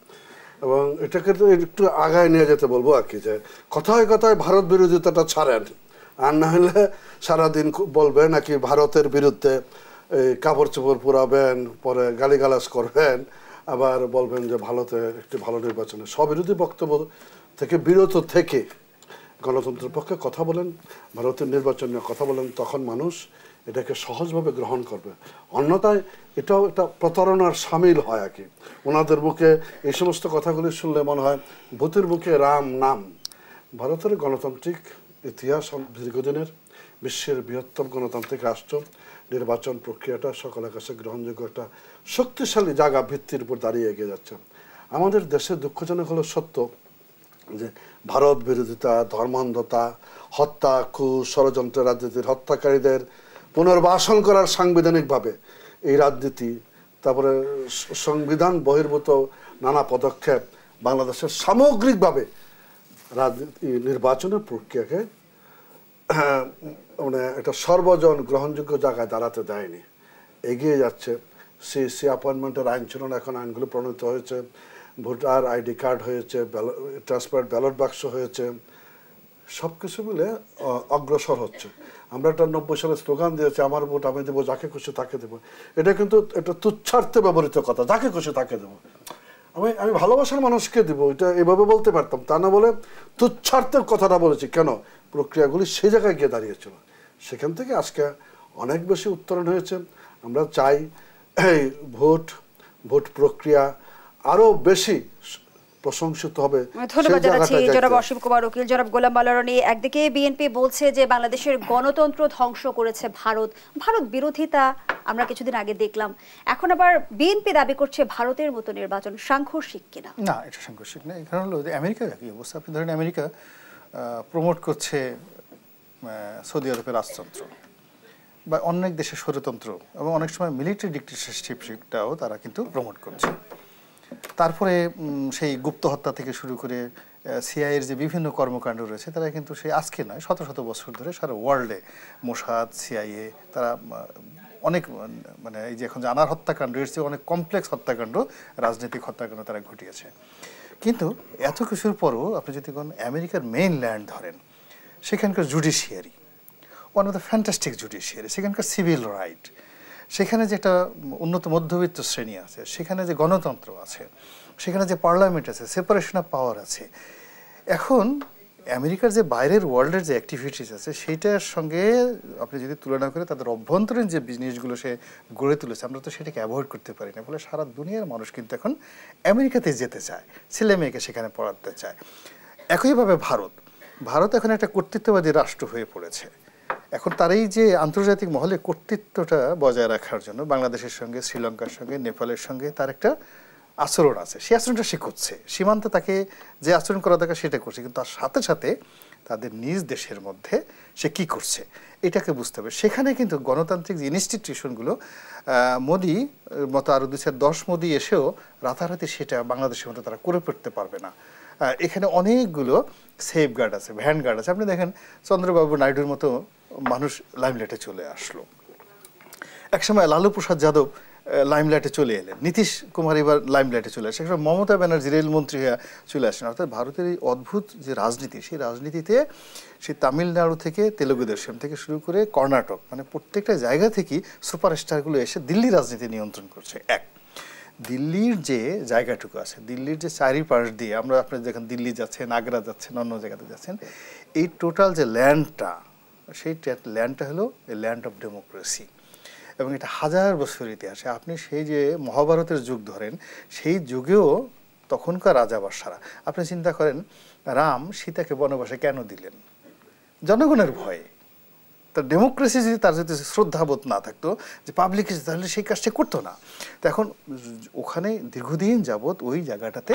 এবং এটাকে তো একটু আগায় নিয়ে যেতে বলবো আর কি, যে কথায় কথায় ভারত বিরোধিতাটা ছাড়েন, আর না হলে সারাদিন বলবে নাকি ভারতের বিরুদ্ধে কাপড় চোপড় পুরাবেন, পরে গালিগালাজ করবেন, আবার বলবেন যে ভারতে একটি ভালো নির্বাচনে। স্ববিরোধী বক্তব্য থেকে বিরত থেকে গণতন্ত্রের পক্ষে কথা বলেন, ভারতের নির্বাচন নিয়ে কথা বলেন, তখন মানুষ এটাকে সহজভাবে গ্রহণ করবে। অন্যথায় এটাও একটা প্রতারণার সামিল হয় আর কি। ওনাদের মুখে এই সমস্ত কথাগুলি শুনলে মনে হয় ভূতের মুখে রাম নাম। ভারতের গণতান্ত্রিক ইতিহাস দীর্ঘদিনের, বিশ্বের বৃহত্তম গণতান্ত্রিক রাষ্ট্র, নির্বাচন প্রক্রিয়াটা সকলের কাছে গ্রহণযোগ্য একটা শক্তিশালী জায়গা ভিত্তির উপর দাঁড়িয়ে এগিয়ে যাচ্ছে। আমাদের দেশে দুঃখজনক হলো সত্য যে ভারত বিরোধিতা, ধর্মান্ধতা, হত্যা, খুন, ষড়যন্ত্রের রাজনীতির, হত্যাকারীদের পুনর্বাসন করার সাংবিধানিকভাবে এই রাজনীতি, তারপরে সংবিধান বহির্ভূত নানা পদক্ষেপ বাংলাদেশের সামগ্রিকভাবে রাজনীতি, নির্বাচনের প্রক্রিয়াকে মানে একটা সর্বজন গ্রহণযোগ্য জায়গায় দাঁড়াতে দেয়নি। এগিয়ে যাচ্ছে। সিইসি অ্যাপয়েন্টমেন্টের আইন ছিল না, এখন আইনগুলো প্রণীত হয়েছে, ভোটার আইডি কার্ড হয়েছে, ট্রান্সপারেন্ট ব্যালট বাক্স হয়েছে, সব কিছু মিলে অগ্রসর হচ্ছে। আমরা একটা 90 সালে স্লোগান দিয়েছি, আমার ভোট আমি দেবো, যাকে খুশি তাকে দেবো। এটা কিন্তু একটা তুচ্ছার্থে ব্যবহৃত কথা, যাকে খুশি তাকে দেবো। আমি ভালোবাসার মানুষকে দিব, এটা এভাবে বলতে পারতাম, তা না বলে তুচ্ছার্থের কথাটা বলেছি। কেন? প্রক্রিয়াগুলি সে জায়গায় গিয়ে দাঁড়িয়েছিল। সেখান থেকে আজকে অনেক বেশি উত্তরণ হয়েছে। আমরা চাই এই ভোট প্রক্রিয়া আরো বেশি প্রশংসিত হবে। ধন্যবাদ জানাচ্ছি জনাব অসীম কুমার উকিল। জনাব গোলাম মাওলা রনি, একদিকে বিএনপি বলছে যে বাংলাদেশের গণতন্ত্র ধ্বংস করেছে ভারত বিরোধিতা আমরা কিছুদিন আগে দেখলাম, এখন আবার বিএনপি দাবি করছে ভারতের মতো নির্বাচন সাংঘর্ষিক কিনা? না, এটা সাংঘর্ষিক না। এখানে হলো যে আমেরিকার একই অবস্থা। আপনি ধরেন আমেরিকা প্রমোট করছে সৌদি আরবের রাজতন্ত্র বা অনেক দেশের স্বৈরতন্ত্র এবং অনেক সময় মিলিটারি ডিক্টেটরশিপটাও তারা কিন্তু প্রমোট করছে। তারপরে সেই গুপ্ত হত্যা থেকে শুরু করে সিআইএর যে বিভিন্ন কর্মকাণ্ড রয়েছে, তারা কিন্তু সেই আজকে নয়, শত শত বছর ধরে সারা ওয়ার্ল্ডে মোসাদ, সিআইএ তারা অনেক মানে এই যে এখন যে আনার হত্যাকাণ্ড এর চেয়ে অনেক কমপ্লেক্স হত্যাকাণ্ড, রাজনৈতিক হত্যাকাণ্ড তারা ঘটিয়েছে। কিন্তু এত কিছুর পরও আপনি যদি কোন আমেরিকার মেইন ল্যান্ড ধরেন, সেখানকার judiciary one of the fantastic judiciary, সেখানকার সিভিল রাইট, সেখানে যে একটা উন্নত মধ্যবিত্ত শ্রেণী আছে, সেখানে যে গণতন্ত্র আছে, সেখানে যে পার্লামেন্ট আছে, সেপারেশন অফ পাওয়ার আছে। এখন আমেরিকার যে বাইরের ওয়ার্ল্ডের যে অ্যাক্টিভিটিস আছে, সেইটার সঙ্গে আপনি যদি তুলনা করে তাদের অভ্যন্তরীণ যে জিনিসগুলো সে গড়ে তুলেছে, আমরা তো সেটাকে অ্যাভয়েড করতে পারি না। ফলে সারা দুনিয়ার মানুষ কিন্তু এখন আমেরিকাতে যেতে চায়, ছেলে মেয়েকে সেখানে পড়াতে চায়। একইভাবে ভারত এখন একটা কর্তৃত্ববাদী রাষ্ট্র হয়ে পড়েছে। এখন তার এই যে আন্তর্জাতিক মহলে কর্তৃত্বটা বজায় রাখার জন্য বাংলাদেশের সঙ্গে, শ্রীলঙ্কার সঙ্গে, নেপালের সঙ্গে তার একটা আচরণ আছে। সেই আচরণটা সে করছে, সীমান্তে তাকে যে আচরণ করা দরকার সেটা করছে, কিন্তু তার সাথে সাথে তাদের নিজ দেশের মধ্যে সে কি করছে এটাকে বুঝতে হবে। সেখানে কিন্তু গণতান্ত্রিক যে ইনস্টিটিউশনগুলো, মোদি মতো আরও 2010 মোদি এসেও রাতারাতি সেটা বাংলাদেশের মধ্যে তারা করে পড়তে পারবে না। এখানে অনেকগুলো সেফগার্ড আছে, ভ্যানগার্ড আছে। আপনি দেখেন চন্দ্রবাবু নাইডুর মতো মানুষ লাইমলাইটে চলে আসলো, একসময় লালু প্রসাদ যাদব লাইমলাইটে চলে এলেন, নীতিশ কুমার এবার লাইমলাইটে চলে আসে, একসময় মমতা ব্যানার্জি রেলমন্ত্রী হয়ে চলে আসেন। অর্থাৎ ভারতের এই অদ্ভুত যে রাজনীতি, সেই রাজনীতিতে সেই তামিলনাড়ু থেকে তেলুগু দেশম থেকে শুরু করে কর্ণাটক, মানে প্রত্যেকটা জায়গা থেকেই সুপারস্টারগুলো এসে দিল্লি রাজনীতি নিয়ন্ত্রণ করছে। দিল্লির যে জায়গাটুকু আছে, দিল্লির যে চারিপাশ দিয়ে আমরা, আপনি যখন দিল্লি যাচ্ছেন, আগ্রা যাচ্ছেন, অন্য জায়গাতে যাচ্ছেন, এই টোটাল যে ল্যান্ডটা, সেই ল্যান্ডটা হলো এ ল্যান্ড অফ ডেমোক্রেসি। এবং এটা হাজার বছর ইতিহাসে, আপনি সেই যে মহাভারতের যুগ ধরেন, সেই যুগেও তখনকার রাজা বাদশারা, আপনি চিন্তা করেন রাম সীতাকে বনবাসে কেন দিলেন? জনগণের ভয়ে। তার ডেমোক্রেসি যদি, তার যদি শ্রদ্ধাবোধ না থাকতো যে পাবলিক, তাহলে সেই কাজটা করতো না। তো এখন ওখানে দীর্ঘদিন যাবৎ ওই জায়গাটাতে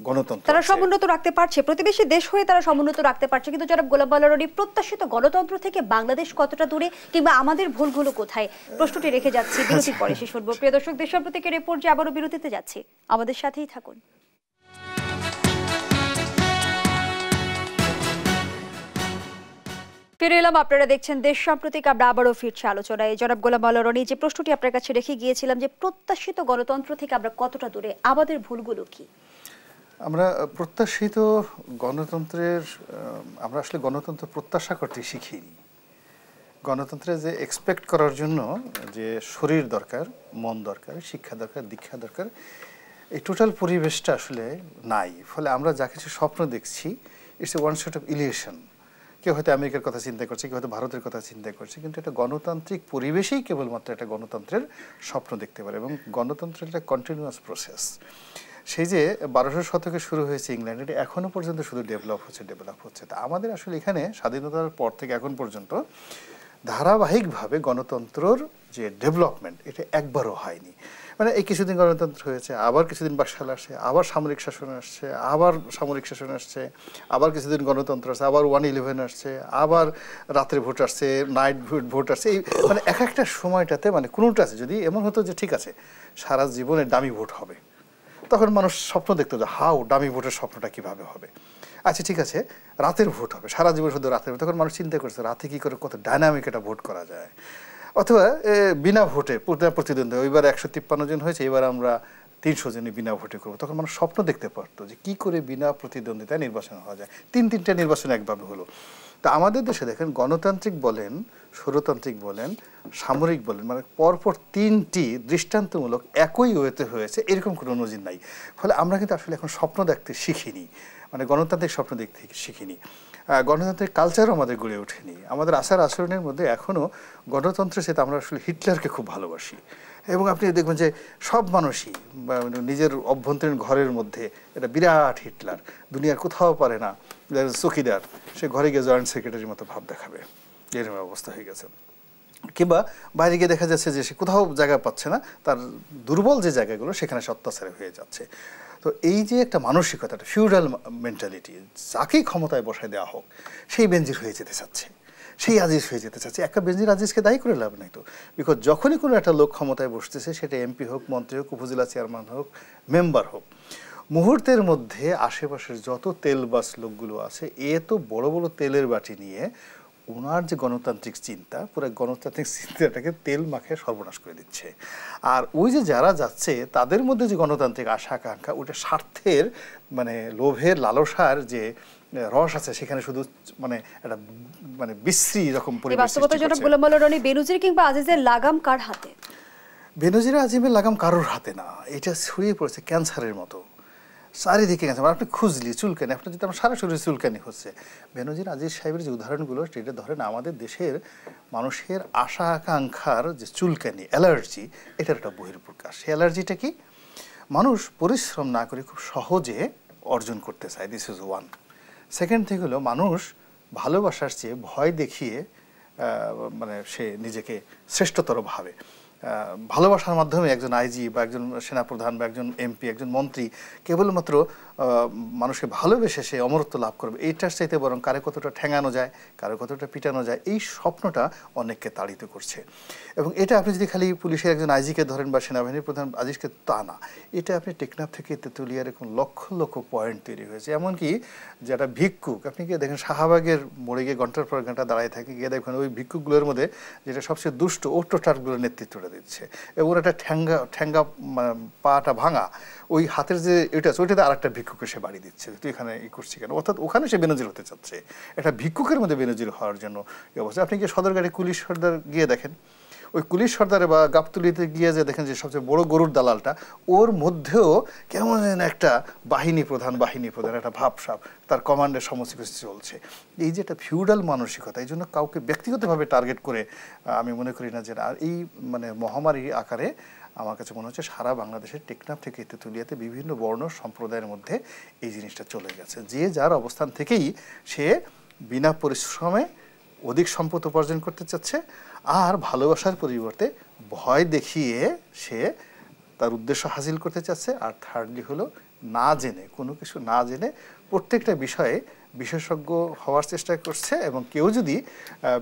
গণতন্ত্র তারা সমুন্নত রাখতে পারছে, প্রতিবেশী দেশ হয়ে তারা সমুন্নত রাখতে পারছে। কিন্তু জনাব গোলাম মাওলা রনি, প্রত্যাশিত গণতন্ত্র থেকে বাংলাদেশ কতটা দূরে, কিংবা আমাদের ভুলগুলো কোথায়, প্রশ্নটি রেখে যাচ্ছি। বিরতির পরে শেষ শুনবো। প্রিয় দর্শক, দেশ সম্প্রতিকে রিপোর্ট যে আবারও বিরতিতে যাচ্ছি, আমাদের সাথেই থাকুন। ফিরে এলাম, আপনারা দেখছেন দেশ সাম্প্রতিক। আমরা আবারও ফিরছি আলোচনায়। জনাব গোলাম মাওলা রনি, যে প্রশ্নটি আপনার কাছে রেখে গিয়েছিলাম যে প্রত্যাশিত গণতন্ত্র থেকে আমরা কতটা দূরে, আমাদের ভুলগুলো কি? আমরা প্রত্যাশিত গণতন্ত্রের, আমরা আসলে গণতন্ত্র প্রত্যাশা করতে শিখিনি। গণতন্ত্রে যে এক্সপেক্ট করার জন্য যে শরীর দরকার, মন দরকার, শিক্ষা দরকার, দীক্ষা দরকার, এই টোটাল পরিবেশটা আসলে নাই। ফলে আমরা যা কিছু স্বপ্ন দেখছি, it's a one sort of illusion. কেউ হয়তো আমেরিকার কথা চিন্তা করছে, কেউ হয়তো ভারতের কথা চিন্তা করছে, কিন্তু একটা গণতান্ত্রিক পরিবেশেই কেবলমাত্র একটা গণতন্ত্রের স্বপ্ন দেখতে পারে। এবং গণতন্ত্রের একটা কন্টিনিউয়াস প্রসেস। সেই যে 1200 শতকে শুরু হয়েছে ইংল্যান্ডে, এখনও পর্যন্ত শুধু ডেভেলপ হচ্ছে। তা আমাদের আসলে এখানে স্বাধীনতার পর থেকে এখন পর্যন্ত ধারাবাহিকভাবে গণতন্ত্রর যে ডেভেলপমেন্ট, এটা একবারও হয়নি। মানে এই কিছুদিন গণতন্ত্র হয়েছে, আবার কিছুদিন বাকশাল আসে, আবার সামরিক শাসন আসছে, আবার সামরিক শাসন আসছে, আবার কিছুদিন গণতন্ত্র আসছে, আবার 1/11 আসছে, আবার রাত্রে ভোট আসছে, নাইট ভোট আসছে। এই মানে এক একটা সময়টাতে মানে কোনোটা আছে। যদি এমন হতো যে ঠিক আছে সারা জীবনে ডামি ভোট হবে, তখন মানুষ স্বপ্ন দেখতো যে হাউ ডামি ভোটের স্বপ্নটা কীভাবে হবে। আচ্ছা ঠিক আছে, রাতের ভোট হবে, সারা জীবন শুধু রাতের ভোট, তখন মানুষ চিন্তা করছে রাতে কী করে কত ডাইনামিক একটা ভোট করা যায়। অথবা বিনা ভোটে প্রতিদ্বন্দ্বী, ওইবার 153 জন হয়েছে, এবার আমরা 300 জনই বিনা ভোটে করবো, তখন মানুষ স্বপ্ন দেখতে পারতো যে কি করে বিনা প্রতিদ্বন্দ্বিতায় নির্বাচন হওয়া যায়। 3টা নির্বাচন একভাবে হলো। তা আমাদের দেশে দেখেন গণতান্ত্রিক বলেন, স্বৈরতান্ত্রিক বলেন, সামরিক বলেন, মানে পরপর 3টি দৃষ্টান্তমূলক একই ওয়েতে হয়েছে, এরকম কোনো নজির নাই। ফলে আমরা কিন্তু আসলে এখন স্বপ্ন দেখতে শিখিনি, মানে গণতান্ত্রিক স্বপ্ন দেখতে শিখিনি। গণতান্ত্রিক কালচারও আমাদের গড়ে ওঠেনি। আমাদের আচার আচরণের মধ্যে এখনও গণতন্ত্রের সাথে আমরা আসলে হিটলারকে খুব ভালোবাসি। এবং আপনি দেখবেন যে সব মানুষই নিজের অভ্যন্তরীণ ঘরের মধ্যে এটা বিরাট হিটলার, দুনিয়ার কোথাও পারে না, চকিদার, সে ঘরে গিয়ে জয়েন্ট সেক্রেটারির মতো ভাব দেখাবে, এরকম অবস্থা হয়ে গেছে। কিংবা বাইরে গিয়ে দেখা যাচ্ছে যে সে কোথাও জায়গা পাচ্ছে না, তার দুর্বল যে জায়গাগুলো সেখানে সে অত্যাচারে হয়ে যাচ্ছে। তো এই যে একটা মানসিকতা, একটা ফিউডাল মেন্টালিটি, যাকেই ক্ষমতায় বসায় দেওয়া হোক সেই বেনজির হয়ে যেতে চাচ্ছে, সেই আজিজ হয়ে যেতে চাচ্ছে। একটা বেনজির আজিজকে দায়ী করে লাভ নাই তো, বিকজ যখনই কোনো একটা লোক ক্ষমতায় বসতেছে, সেটা এমপি হোক, মন্ত্রী হোক, উপজেলা চেয়ারম্যান হোক, মেম্বার হোক, মুহূর্তের মধ্যে আশেপাশের যত তেলবাস লোকগুলো আছে এত বড় বড় তেলের বাটি নিয়ে ওনার যে গণতান্ত্রিক চিন্তা, পুরো গণতান্ত্রিক চিন্তাটাকে তেল মাখিয়ে সর্বনাশ করে দিচ্ছে। আর ওই যে যারা যাচ্ছে তাদের মধ্যে যে গণতান্ত্রিক আশা আকাঙ্ক্ষা, ওটা স্বার্থের মানে লোভের লালসার যে রস আছে, সেখানে শুধু মানে একটা মানে বিশ্রী রকম পরিবেশ। বাস্তবতাজনক গোলাম মাওলা রনি, বেনজির কিংবা আজিজের লাগাম কার হাতে? বেনজির আজিমের লাগাম কারোর হাতে না, এটা ছড়িয়ে পড়েছে ক্যান্সারের মতো চারিদিকে গেছে। আপনি খুঁজলি চুলকানি, আপনার যদি আমার সারা শরীরে চুলকানি হচ্ছে। বেনজির আজিজ সাহেবের যে উদাহরণগুলো, সেটা ধরেন আমাদের দেশের মানুষের আশা আকাঙ্ক্ষার যে চুলকানি, অ্যালার্জি, এটার একটা বহিঃপ্রকাশ। সেই অ্যালার্জিটা কি? মানুষ পরিশ্রম না করে খুব সহজে অর্জন করতে চায়, this is one. Second thing হলো মানুষ ভালোবাসার চেয়ে ভয় দেখিয়ে মানে সে নিজেকে শ্রেষ্ঠতর ভাবে। ভালোবাসার মাধ্যমে একজন আইজি বা একজন সেনাপ্রধান বা একজন এমপি, একজন মন্ত্রী কেবলমাত্র মানুষকে ভালোবেসে সে অমরত্ব লাভ করবে, এইটার চাইতে বরং কারে কতটা ঠেঙানো যায়, কারো কতটা পিটানো যায়, এই স্বপ্নটা অনেককে তাড়িত করছে। এবং এটা আপনি যদি খালি পুলিশের একজন আইজিকে ধরেন বা সেনাবাহিনীর প্রধান আজিজকে, তা না, এটা আপনি টেকনাফ থেকে তেঁতুলিয়ার এরকম লক্ষ লক্ষ পয়েন্ট তৈরি হয়েছে। এমনকি যেটা ভিক্ষুক, আপনি গিয়ে দেখেন শাহবাগের মোড়ে গিয়ে ঘন্টার পর ঘন্টা দাঁড়ায় থাকে, গিয়ে দেখবেন ওই ভিক্ষুকগুলোর মধ্যে যেটা সবচেয়ে দুষ্ট, ও টোটারগুলোর নেতৃত্বটা দিচ্ছে। এবং একটা ঠ্যাঙ্গা পাটা ভাঙা, ওই হাতের যে এটা আছে ওইটাতে আরেকটা ভিক্ষুকে সে বাড়ি দিচ্ছে, তুই এখানে ই করছি কেন, অর্থাৎ ওখানে সে বেনজির হতে চাচ্ছে, একটা ভিক্ষুকের মধ্যে বেনজির হওয়ার জন্য এই অবস্থা। আপনি গিয়ে সদরঘাটে কুলিশ সর্দার গিয়ে দেখেন, ওই কুলিশ সর্দারে বা গাবতুলিতে গিয়ে যে দেখেন যে সবচেয়ে বড় গরুর দালালটা, ওর মধ্যেও কেমন যেন একটা বাহিনী প্রধান একটা ভাবসাব, তার কমান্ডের সমস্ত কিছু চলছে। এই যে একটা ফিউডাল মানসিকতা, এই জন্য কাউকে ব্যক্তিগতভাবে টার্গেট করে আমি মনে করি না যে, আর এই মানে মহামারী আকারে আমার কাছে মনে হচ্ছে সারা বাংলাদেশের টেকনাফ থেকে তেঁতুলিয়াতে বিভিন্ন বর্ণ সম্প্রদায়ের মধ্যে এই জিনিসটা চলে গেছে। যে যার অবস্থান থেকেই সে বিনা পরিশ্রমে অধিক সম্পদ উপার্জন করতে চাচ্ছে, আর ভালোবাসার পরিবর্তে ভয় দেখিয়ে সে তার উদ্দেশ্য হাসিল করতে চাচ্ছে। আর থার্ডলি হলো না জেনে, কোনো কিছু না জেনে প্রত্যেকটা বিষয়ে বিশেষজ্ঞ হওয়ার চেষ্টা করছে। এবং কেউ যদি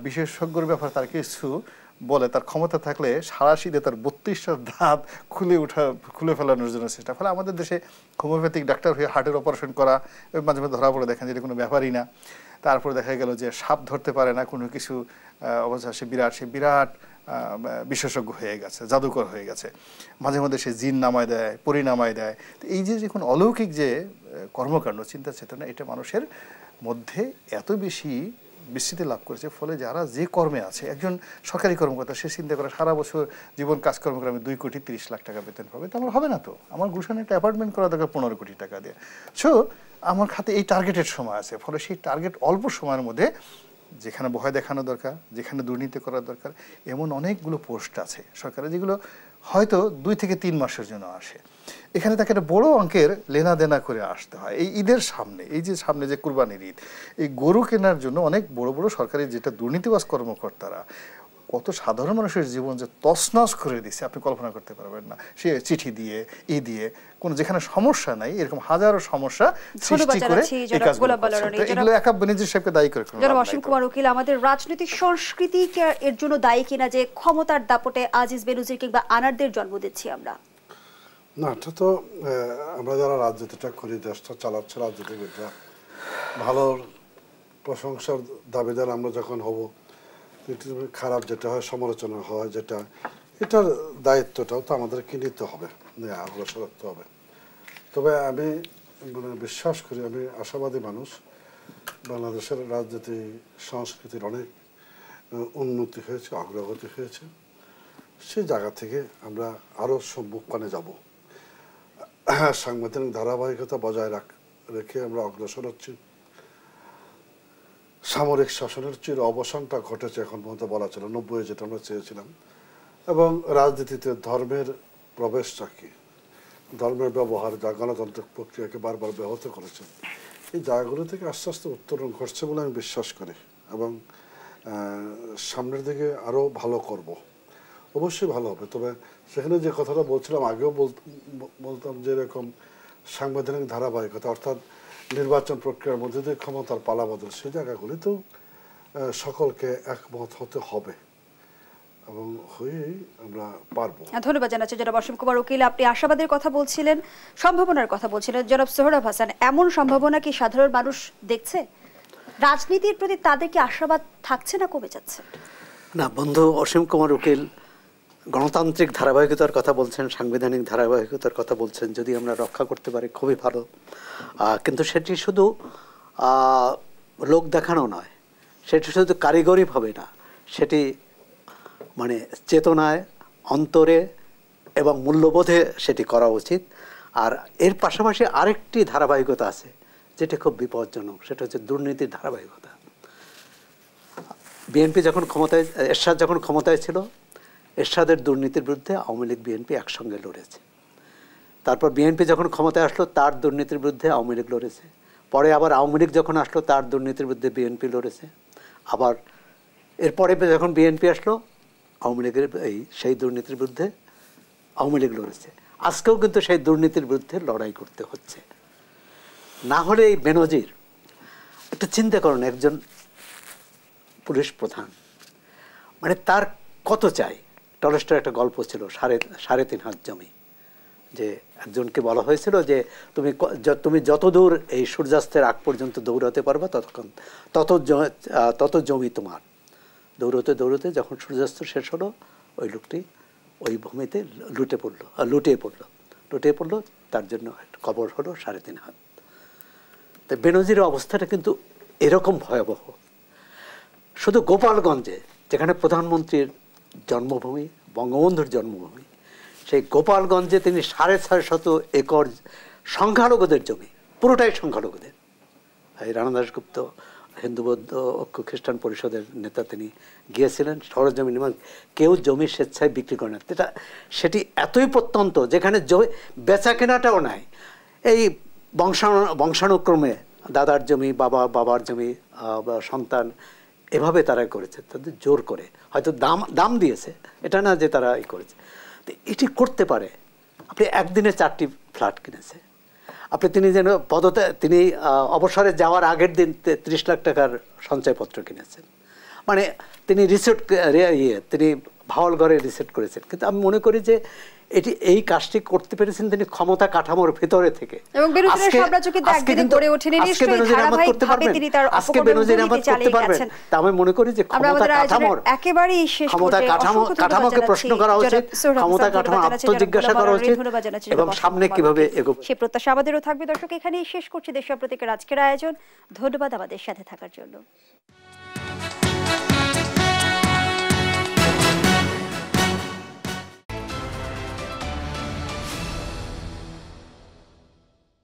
বিশেষজ্ঞর ব্যাপারে তার কিছু বলে, তার ক্ষমতা থাকলে সারা শীতে তার 32টা দাঁত খুলে ফেলানোর জন্য চেষ্টা। ফলে আমাদের দেশে হোমিওপ্যাথিক ডাক্তার হয়ে হার্টের অপারেশন করা মাঝে মাঝে ধরা পড়ে, দেখেন যেটা কোনো ব্যাপারই না। তারপরে দেখা গেল যে সাপ ধরতে পারে না, কোনো কিছু অবস্থা সে বিরাট বিশেষজ্ঞ হয়ে গেছে, জাদুকর হয়ে গেছে। মাঝে মধ্যে সে জিন নামায় দেয়, পরিনামায় দেয়। তো এই যে যখন অলৌকিক যে কর্মকাণ্ড, চিন্তা চেতনা, এটা মানুষের মধ্যে এত বেশি বিস্তৃতি লাভ করেছে। ফলে যারা যে কর্মে আছে, একজন সরকারি কর্মকর্তা, সে চিন্তা করে সারা বছর জীবন কাজকর্ম করে আমি 2,30,00,000 টাকা বেতন পাবে, তো আমার হবে না, তো আমার গুলশানে একটা অ্যাপার্টমেন্ট করা দরকার 15 কোটি টাকা দিয়ে। সো আমার খাতে এই টার্গেটের সময় আছে। ফলে সেই টার্গেট অল্প সময়ের মধ্যে, যেখানে ভয় দেখানো দরকার, যেখানে দুর্নীতি করা দরকার, এমন অনেকগুলো পোস্ট আছে সরকারের, যেগুলো হয়তো 2 থেকে 3 মাসের জন্য আসে। এখানে তাকে একটা বড় অঙ্কের লেনা দেনা করে আসতে হয়। এই ঈদের সামনে, এই যে সামনে যে কুরবানির ঈদ, এই গরু কেনার জন্য অনেক বড় বড় সরকারি যেটা দুর্নীতিবাজ কর্মকর্তারা কত সাধারণ মানুষের জীবন যে তছনছ করে দিচ্ছে আপনি কল্পনা করতে পারবেন না। সে চিঠি দিয়ে দিয়ে কোনো যেখানে সমস্যা নাই, এরকম হাজারো সমস্যা সৃষ্টি করে এই কাজগুলো করছে। এগুলো একা বেনজির সাহেবকে দায়ী করে জনাব অসীম কুমার উকিল, আমাদের রাজনৈতিক সংস্কৃতি এর জন্য দায়ী কিনা যে ক্ষমতার দাপটে আজিজ বেনজির কিংবা আনারদের জন্ম দিচ্ছি আমরা? না, এটা তো আমরা যারা রাজনীতিটা করি, দেশটা চালাচ্ছে রাজনীতিবিদরা, ভালো প্রশংসার দাবিদার আমরা যখন হব, খারাপ যেটা হয়, সমালোচনা হয় যেটা, এটার দায়িত্বটাও তো আমাদেরকে নিতে হবে। নিয়ে অগ্রসর হতে হবে। তবে আমি মানে বিশ্বাস করি, আমি আশাবাদী মানুষ, বাংলাদেশের রাজনীতি সংস্কৃতির অনেক উন্নতি হয়েছে, অগ্রগতি হয়েছে। সেই জায়গা থেকে আমরা আরও সম্মুখপানে যাব। সাংবিধানিক ধারাবাহিকতা বজায় রেখে আমরা অগ্রসর হচ্ছি। সামরিক শাসনের চির অবসানটা ঘটেছে এখন পর্যন্ত বলা ছিল, 90-এ যেটা আমরা চেয়েছিলাম। এবং রাজনীতিতে ধর্মের প্রবেশটা কি, ধর্মের ব্যবহার যা গণতান্ত্রিক প্রক্রিয়াকে বারবার ব্যাহত করেছে, এই জায়গাগুলো থেকে আস্তে আস্তে উত্তরণ ঘটছে বলে আমি বিশ্বাস করি। এবং সামনের দিকে আরও ভালো করব, অবশ্যই ভালো হবে। তবে সেখানে যে কথাটা বলছিলাম, আগেও বলতাম যে এরকম সাংবিধানিক ধারাবাহিকতা, অর্থাৎ নির্বাচন প্রক্রিয়ার মধ্যে দিয়ে ক্ষমতার পালাবদল, সেই জায়গাগুলিতেও সকলকে একমত হতে হবে এবং হয়েই আমরা পারবো। ধন্যবাদ জানাচ্ছি জনাব অসীম কুমার উকিল। আপনি আশাবাদের কথা বলছিলেন, সম্ভাবনার কথা বলছিলেন। জনাব সোহরাব হাসান, এমন সম্ভাবনা কি সাধারণ মানুষ দেখছে? রাজনীতির প্রতি তাদের কি আশাবাদ থাকছে না কমে যাচ্ছে? না, বন্ধু অসীম কুমার উকিল গণতান্ত্রিক ধারাবাহিকতার কথা বলছেন, সাংবিধানিক ধারাবাহিকতার কথা বলছেন। যদি আমরা রক্ষা করতে পারি খুবই ভালো, কিন্তু সেটি শুধু লোক দেখানো নয়, সেটি শুধু কারিগরিভাবে না, সেটি মানে চেতনায়, অন্তরে এবং মূল্যবোধে সেটি করা উচিত। আর এর পাশাপাশি আরেকটি ধারাবাহিকতা আছে যেটা খুব বিপজ্জনক, সেটা হচ্ছে দুর্নীতির ধারাবাহিকতা। বিএনপি যখন ক্ষমতায়, এরশাদ যখন ক্ষমতায় ছিল, এরশাদের দুর্নীতির বিরুদ্ধে আওয়ামী লীগ বিএনপি একসঙ্গে লড়েছে। তারপর বিএনপি যখন ক্ষমতায় আসলো, তার দুর্নীতির বিরুদ্ধে আওয়ামী লীগ লড়েছে। পরে আবার আওয়ামী লীগ যখন আসলো, তার দুর্নীতির বিরুদ্ধে বিএনপি লড়েছে। আবার এরপরে যখন বিএনপি আসলো, আওয়ামী লীগের সেই দুর্নীতির বিরুদ্ধে আওয়ামী লীগ লড়েছে। আজকেও কিন্তু সেই দুর্নীতির বিরুদ্ধে লড়াই করতে হচ্ছে। না হলে এই বেনজির, একটা চিন্তা করুন, একজন পুলিশ প্রধান, মানে তার কত চাই? টলস্টয়ের একটা গল্প ছিল, 3.5 হাত জমি, যে একজনকে বলা হয়েছিল যে তুমি যত দূর এই সূর্যাস্তের আগ পর্যন্ত দৌড়াতে পারবা, তত জমি তোমার। দৌড়তে দৌড়তে যখন সূর্যাস্ত শেষ হলো, ওই লোকটি ওই ভূমিতে লুটিয়ে পড়লো। তার জন্য কবর হলো 3.5 হাত। তো বেনজিরের অবস্থাটা কিন্তু এরকম ভয়াবহ। শুধু গোপালগঞ্জে, যেখানে প্রধানমন্ত্রীর জন্মভূমি, বঙ্গবন্ধুর জন্মভূমি, সেই গোপালগঞ্জে তিনি 650 একর সংখ্যালঘুদের জমি, পুরোটাই সংখ্যালঘুদের। এই রানা দাশগুপ্ত, হিন্দু বৌদ্ধ ঐক্য খ্রিস্টান পরিষদের নেতা, তিনি গিয়েছিলেন সরজমি নির্মাণ। কেউ জমি স্বেচ্ছায় বিক্রি করে না। সেটি এতই প্রত্যন্ত, যেখানে বেচা কেনাটাও নাই। এই বংশানুক্রমে দাদার জমি, বাবার জমি, সন্তান, এভাবে তারা করেছে, তাদের জোর করে, হয়তো দাম দিয়েছে, এটা না যে তারা করেছে। তো এটি করতে পারে। আপনি একদিনে 4টি ফ্ল্যাট কিনেছে। তিনি অবসরে যাওয়ার আগের দিন 30 লাখ টাকার সঞ্চয়পত্র কিনেছেন। মানে তিনি তিনি ভাওয়ালঘরে রিসেট করেছেন। কিন্তু আমি মনে করি যে এই কাজটি করতে পেরেছেন তিনি ক্ষমতা কাঠামোর ভিতরে থেকে। এবং বেনজিরের সাম্রাজ্য কিন্তু একদিনে গড়ে ওঠেনি, নিশ্চয়ই ধারাবাহিকভাবে তিনি তার অপকর্মগুলো চালিয়ে গেছেন। তা আমি মনে করি যে ক্ষমতা কাঠামোর একেবারেই শেষ পর্যায়ে কাঠামোকে প্রশ্ন করা উচিত, ক্ষমতা কাঠামোর আত্মজিজ্ঞাসা করা উচিত এবং সামনে কিভাবে এগোবে, সেই প্রত্যাশা আমাদেরও থাকবে। দর্শক, এখানেই শেষ করছি দেশ প্রতীকের আজকের আয়োজন। ধন্যবাদ আমাদের সাথে থাকার জন্য।